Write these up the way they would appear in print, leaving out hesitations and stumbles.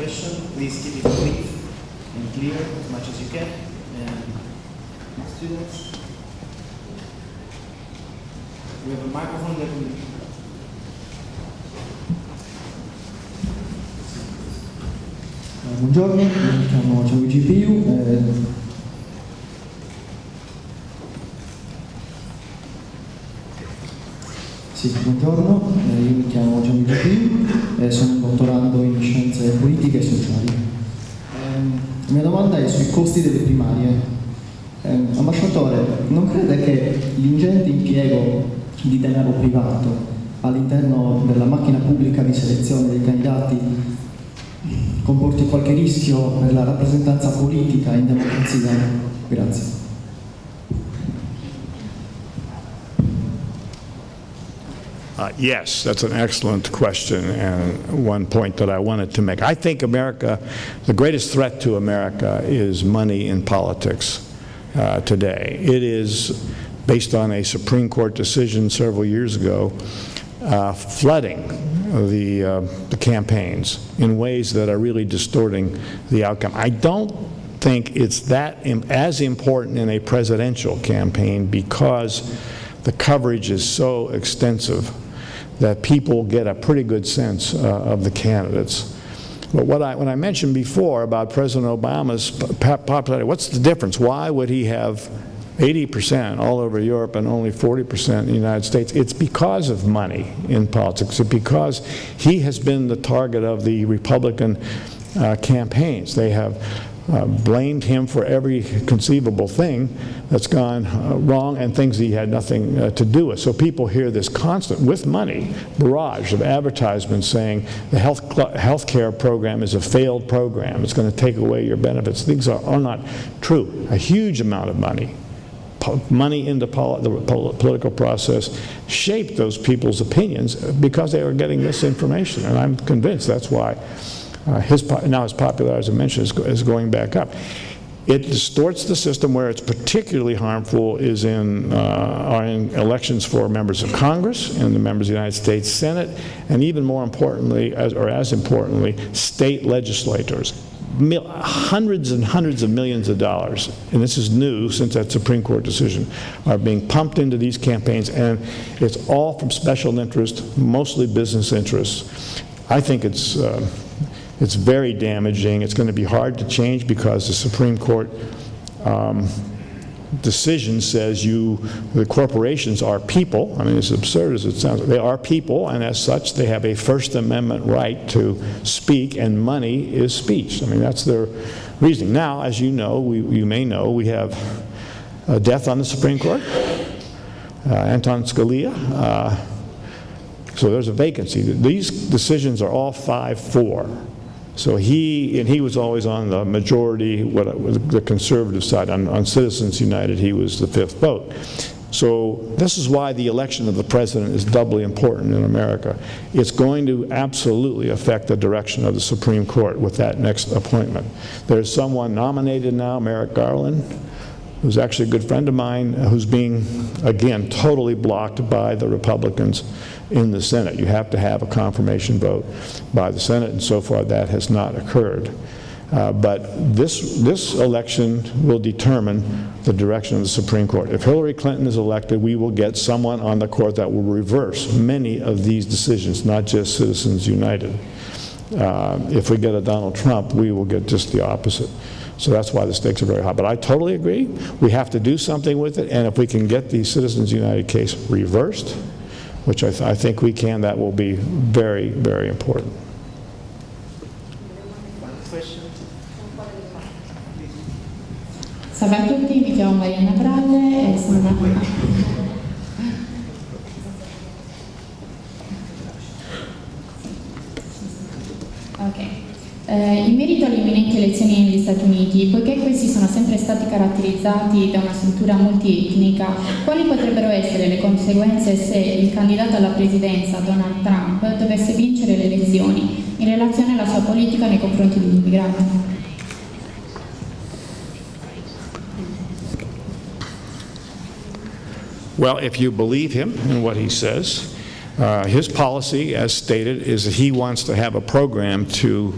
question, please keep it brief and clear as much as you can. And students, we have a microphone that will... Buongiorno, mi chiamo Gianluigi Piu. Buongiorno, io mi chiamo Gianluigi Piu e sono un dottorando in scienze politiche e sociali. La mia domanda è sui costi delle primarie. Ambasciatore, non crede che l'ingente impiego di denaro privato all'interno della macchina pubblica di selezione dei candidati comporti qualche rischio per la rappresentanza politica in democrazia? Grazie. Yes, that's an excellent question and one point that I wanted to make. I think America, the greatest threat to America is money in politics today. It is, based on a Supreme Court decision several years ago, flooding the campaigns in ways that are really distorting the outcome. I don't think it's that as important in a presidential campaign because the coverage is so extensive that people get a pretty good sense of the candidates. But when I mentioned before about President Obama's popularity, what's the difference? Why would he have 80% all over Europe and only 40% in the United States? It's because of money in politics. It's because he has been the target of the Republican campaigns. They have blamed him for every conceivable thing that's gone wrong and things he had nothing to do with. So people hear this constant, with money, barrage of advertisements saying the health care program is a failed program. It's going to take away your benefits. Things are not true. A huge amount of money into the political process shaped those people's opinions because they were getting misinformation. And I'm convinced that's why now his popularity, as I mentioned, is going back up. It distorts the system. Where it's particularly harmful is in elections for members of Congress and the members of the United States Senate, and even more importantly, as importantly, state legislators. Hundreds and hundreds of millions of dollars, and this is new since that Supreme Court decision, are being pumped into these campaigns, and it's all from special interest, mostly business interests. I think it's very damaging. It's going to be hard to change because the Supreme Court decision says the corporations are people. I mean, as absurd as it sounds, they are people, and as such, they have a First Amendment right to speak, and money is speech. I mean, that's their reasoning. Now, as you know, you may know, we have a death on the Supreme Court, Anton Scalia. So there's a vacancy. These decisions are all 5-4. So he was always on the majority, the conservative side. On Citizens United, he was the fifth vote. So this is why the election of the president is doubly important in America. It's going to absolutely affect the direction of the Supreme Court with that next appointment. There's someone nominated now, Merrick Garland, who's actually a good friend of mine, who's being, again, totally blocked by the Republicans in the Senate. You have to have a confirmation vote by the Senate, and so far that has not occurred. But this election will determine the direction of the Supreme Court. If Hillary Clinton is elected, we will get someone on the court that will reverse many of these decisions, not just Citizens United. If we get a Donald Trump, we will get just the opposite. So that's why the stakes are very high. But I totally agree. We have to do something with it, and if we can get the Citizens United case reversed, which I think we can, that will be very, very important. Salve a tutti, mi chiamo Marianna Bralle e sono in merito alle imminenti elezioni negli Stati Uniti, poiché questi sono sempre stati caratterizzati da una struttura multietnica, quali potrebbero essere le conseguenze se il candidato alla presidenza, Donald Trump, dovesse vincere le elezioni in relazione alla sua politica nei confronti degli immigrati? Well, if you believe him and what he says, his policy, as stated, is that he wants to have a program to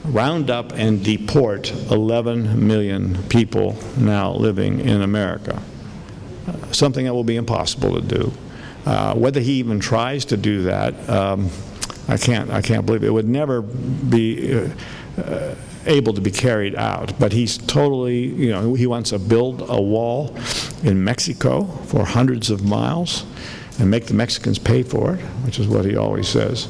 round up and deport 11 million people now living in America. Something that will be impossible to do. Whether he even tries to do that, I can't believe it. It would never be able to be carried out. But he's totally, he wants to build a wall in Mexico for hundreds of miles and make the Mexicans pay for it, which is what he always says.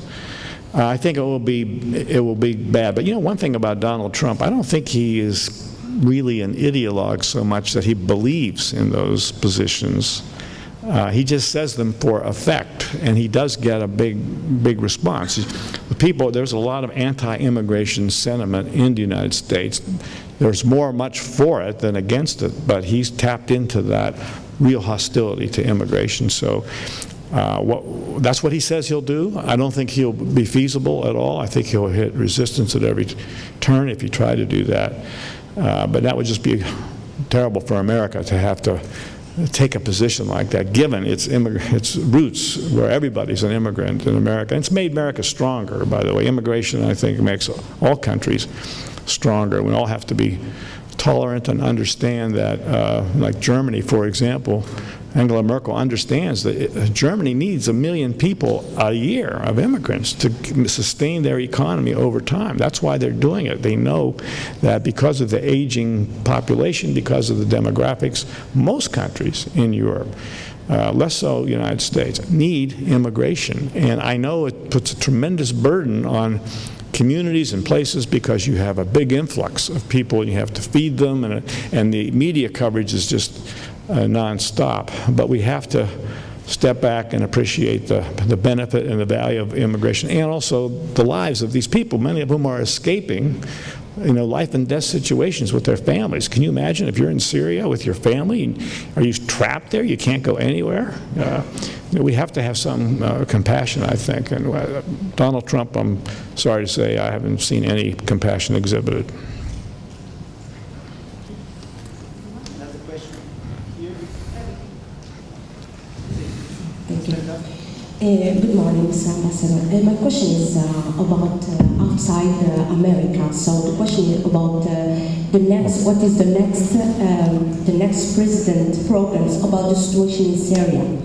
I think it will be bad. But one thing about Donald Trump, I don't think he is really an ideologue so much that he believes in those positions. He just says them for effect, and he does get a big response. There's a lot of anti-immigration sentiment in the United States. There's much for it than against it, but he's tapped into that real hostility to immigration. So that's what he says he'll do. I don't think he'll be feasible at all. I think he'll hit resistance at every turn if he tried to do that. But that would just be terrible for America to have to take a position like that, given its roots, where everybody's an immigrant in America. And it's made America stronger, by the way. Immigration, I think, makes all countries stronger. We all have to be tolerant and understand that, like Germany, for example, Angela Merkel understands that Germany needs 1 million people a year of immigrants to sustain their economy over time. That's why they're doing it. They know that because of the aging population, because of the demographics, most countries in Europe, less so the United States, need immigration. And I know it puts a tremendous burden on communities and places because you have a big influx of people and you have to feed them, and the media coverage is just non-stop. But we have to step back and appreciate the benefit and the value of immigration, and also the lives of these people, many of whom are escaping life and death situations with their families. Can you imagine if you're in Syria with your family? Are you trapped there? You can't go anywhere? We have to have some compassion, I think. And Donald Trump, I'm sorry to say, I haven't seen any compassion exhibited. Another question here. Thank you. Good morning, Mr. Ambassador. My question is about outside America. So the question is about what is the next president programs about the situation in Syria?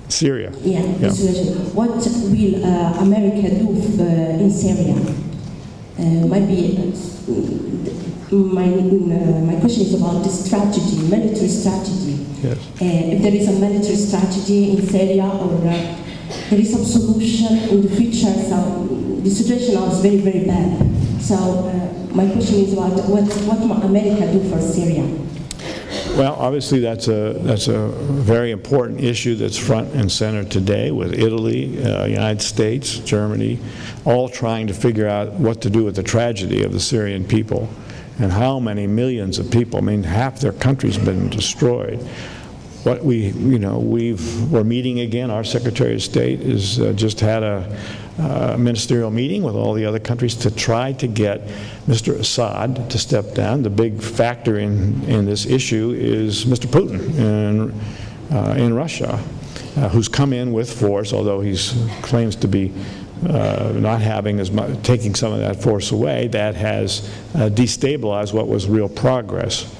Syria. Yeah, the situation. What will America do in Syria? My question is about the strategy, military strategy. Yes. If there is a military strategy in Syria, or there is some solution in the future. So the situation now is very, very bad. So my question is about what America do for Syria? Well, obviously that's a very important issue that's front and center today, with Italy, United States, Germany, all trying to figure out what to do with the tragedy of the Syrian people and how many millions of people. I mean, half their country's been destroyed. What we're meeting again. Our Secretary of State is just had a ministerial meeting with all the other countries to try to get Mr. Assad to step down. The big factor in this issue is Mr. Putin in Russia, who's come in with force, although he claims to be not having as much, taking some of that force away. That has destabilized what was real progress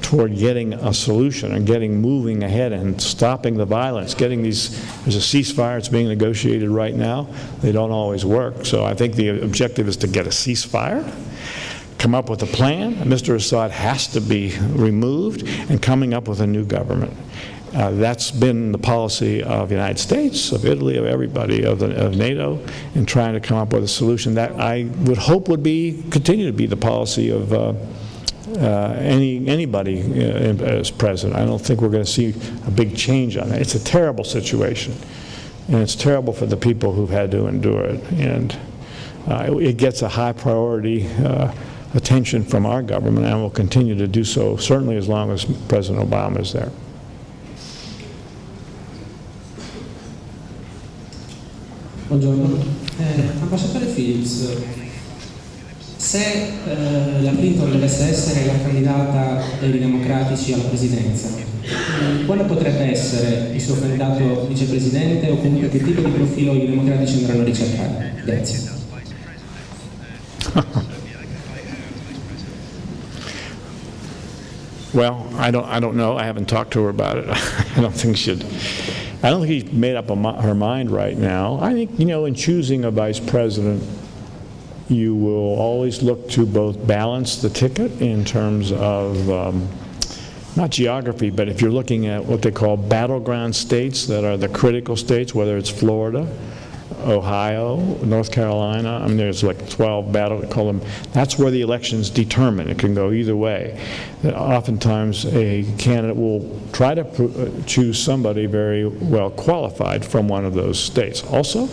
toward getting a solution and moving ahead and stopping the violence, there's a ceasefire. It's being negotiated right now. They don't always work. So I think the objective is to get a ceasefire, come up with a plan. Mr. Assad has to be removed, and coming up with a new government. That's been the policy of the United States, of Italy, of everybody, of NATO, in trying to come up with a solution that I would hope would continue to be the policy of anybody as president. I don't think we're going to see a big change on that. It's a terrible situation, and it's terrible for the people who've had to endure it. And it gets a high priority attention from our government, and will continue to do so, certainly as long as President Obama is there. Buongiorno. Ambasciatore Phillips, se la Clinton dovesse essere la candidata dei democratici alla presidenza, quale potrebbe essere il suo candidato vicepresidente, o comunque che tipo di profilo i democratici andranno a ricercare? Grazie. Well, I don't know. I haven't talked to her about it. I don't think she'd. I don't think she's made up her mind right now. I think, in choosing a vice president, you will always look to both balance the ticket in terms of not geography, but if you're looking at what they call battleground states that are the critical states, whether it's Florida, Ohio, North Carolina, there's like 12 call them, that's where the election's determined. It can go either way. Oftentimes a candidate will try to choose somebody very well qualified from one of those states. Also,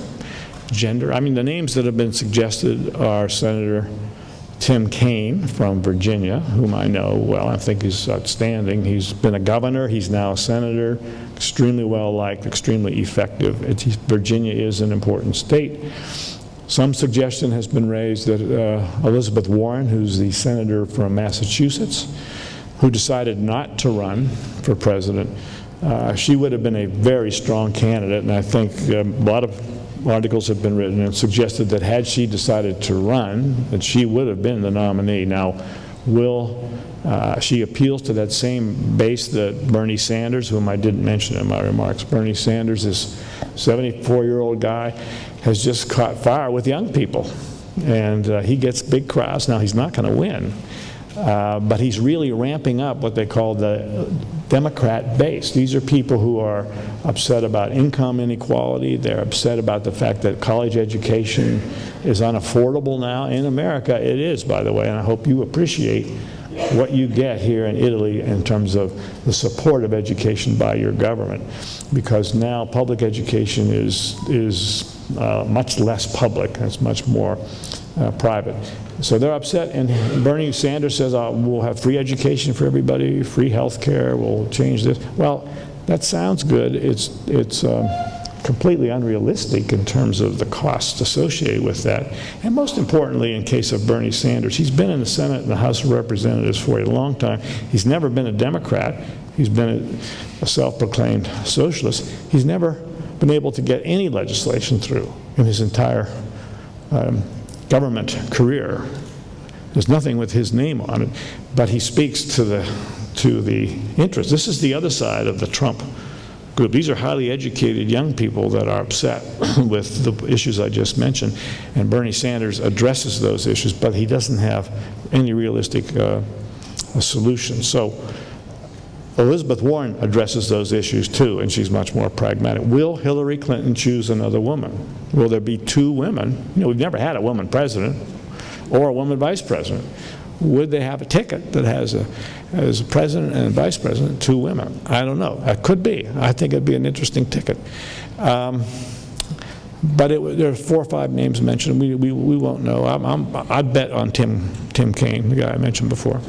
gender. The names that have been suggested are Senator Tim Kaine from Virginia, whom I know well. I think he's outstanding. He's been a governor. He's now a senator. Extremely well-liked, extremely effective. Virginia is an important state. Some suggestion has been raised that Elizabeth Warren, who's the senator from Massachusetts, who decided not to run for president, she would have been a very strong candidate, and I think a lot of articles have been written and suggested that had she decided to run, that she would have been the nominee. Now, she appeals to that same base that Bernie Sanders, whom I didn't mention in my remarks. Bernie Sanders, this 74-year-old guy, has just caught fire with young people, and he gets big crowds. Now, he's not going to win, but he's really ramping up what they call the Democrat base. These are people who are upset about income inequality. They're upset about the fact that college education is unaffordable now. In America, it is, by the way, and I hope you appreciate what you get here in Italy in terms of the support of education by your government, because now public education is much less public, and it's much more private. So they're upset, and Bernie Sanders says, we'll have free education for everybody, free health care, we'll change this. Well, that sounds good. It's completely unrealistic in terms of the costs associated with that. And most importantly, in case of Bernie Sanders, he's been in the Senate and the House of Representatives for a long time. He's never been a Democrat. He's been a self-proclaimed socialist. He's never been able to get any legislation through in his entire government career. There's nothing with his name on it, but he speaks to the interest. This is the other side of the Trump group. These are highly educated young people that are upset with the issues I just mentioned, and Bernie Sanders addresses those issues, but he doesn't have any realistic solution. So Elizabeth Warren addresses those issues too, and she's much more pragmatic. Will Hillary Clinton choose another woman? Will there be two women? We've never had a woman president or a woman vice president. Would they have a ticket that has as president and vice president, two women? I don't know. It could be. I think it'd be an interesting ticket. But there are 4 or 5 names mentioned. We won't know. I'd bet on Tim Kaine, the guy I mentioned before.